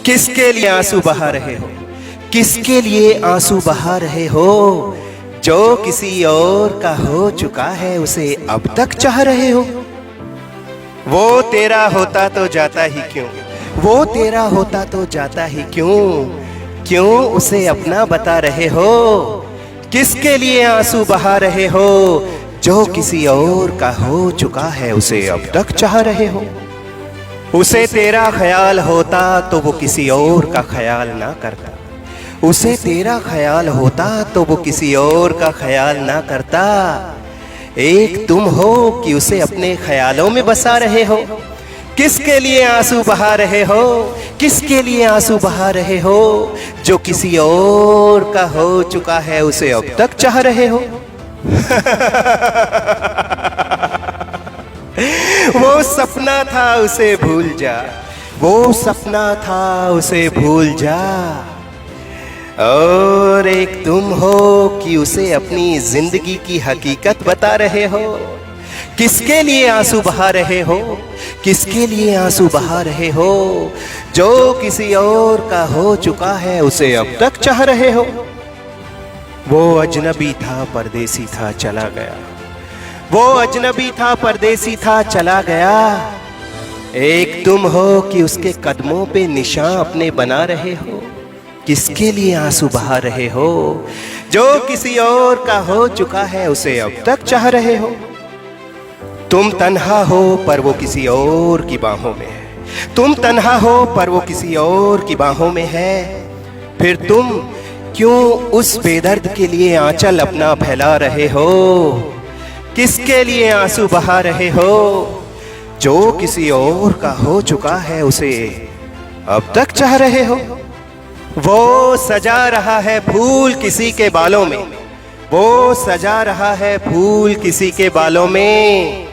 किसके लिए आंसू बहा रहे हो? किसके लिए आंसू बहा रहे हो? जो किसी और का हो चुका है उसे अब तक चाह रहे हो। वो तेरा होता तो जाता ही क्यों? वो तेरा होता तो जाता ही क्यों? क्यों उसे अपना बता रहे हो? किसके लिए आंसू बहा रहे हो? जो किसी और का हो चुका है उसे अब तक चाह रहे हो। उसे तेरा ख्याल होता तो वो किसी और का ख्याल ना करता। उसे तेरा ख्याल होता तो वो किसी और का ख्याल ना करता। एक तुम हो कि उसे अपने ख्यालों में बसा रहे हो। किसके लिए आंसू बहा रहे हो? किसके लिए आंसू बहा रहे हो? जो किसी और का हो चुका है उसे अब तक चाह रहे हो। वो सपना था उसे भूल जा। वो सपना था उसे भूल जा। और एक तुम हो कि उसे अपनी जिंदगी की हकीकत बता रहे हो। किसके लिए आंसू बहा रहे हो? किसके लिए आंसू बहा रहे हो? जो किसी और का हो चुका है उसे अब तक चाह रहे हो। वो अजनबी था परदेसी था चला गया। वो अजनबी था परदेसी था चला गया। एक तुम हो कि उसके कदमों पे निशान अपने बना रहे हो। किसके लिए आंसू बहा रहे हो? जो किसी और का हो चुका है उसे अब तक चाह रहे हो। तुम तन्हा हो पर वो किसी और की बाहों में है। तुम तन्हा हो पर वो किसी और की बाहों में है। फिर तुम क्यों उस बेदर्द के लिए आंचल अपना फैला रहे हो? किसके लिए आंसू बहा रहे हो? जो किसी और का हो चुका है उसे अब तक चाह रहे हो। वो सजा रहा है फूल किसी के बालों में। वो सजा रहा है फूल किसी के बालों में।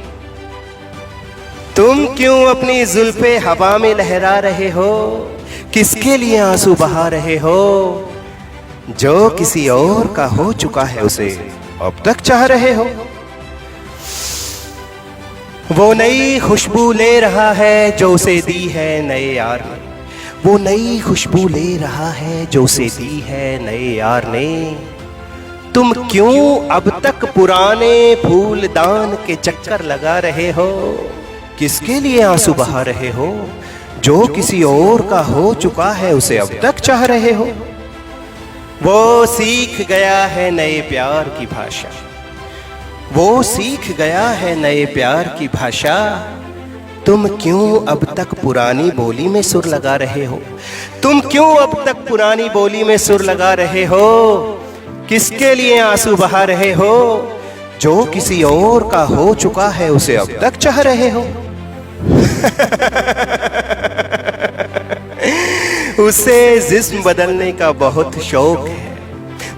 तुम क्यों अपनी जुल्फे हवा में लहरा रहे हो? किसके लिए आंसू बहा रहे हो? जो किसी और का हो चुका है उसे अब तक चाह रहे हो। वो नई खुशबू ले रहा है जो उसे दी है नए यार ने। वो नई खुशबू ले रहा है जो उसे दी है नए यार ने। तुम क्यों अब तक पुराने फूलदान के चक्कर लगा रहे हो? किसके लिए आंसू बहा रहे हो? जो किसी और का हो चुका है उसे अब तक चाह रहे हो। वो सीख गया है नए प्यार की भाषा। वो सीख गया है नए प्यार की भाषा। तुम क्यों अब तक पुरानी बोली में सुर लगा रहे हो? तुम क्यों अब तक पुरानी बोली में सुर लगा रहे हो? किसके लिए आंसू बहा रहे हो? जो किसी और का हो चुका है उसे अब तक चाह रहे हो। उसे जिस्म बदलने का बहुत शौक है।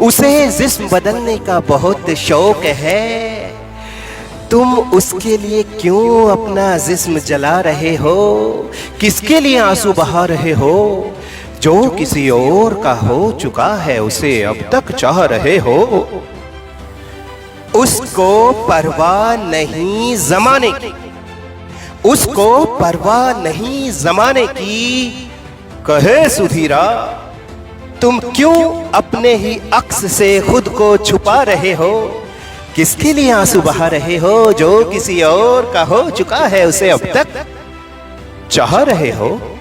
उसे जिस्म बदलने का बहुत शौक है। तुम उसके लिए क्यों अपना जिस्म जला रहे हो? किसके लिए आंसू बहा रहे हो? जो किसी और का हो चुका है उसे अब तक चाह रहे हो। उसको परवाह नहीं जमाने की। उसको परवाह नहीं जमाने की। कहे सुधीरा तुम क्यों अपने ही अक्स से खुद को छुपा रहे हो? किसके लिए आंसू बहा रहे हो? जो किसी और का हो चुका है उसे अब तक चाह रहे हो।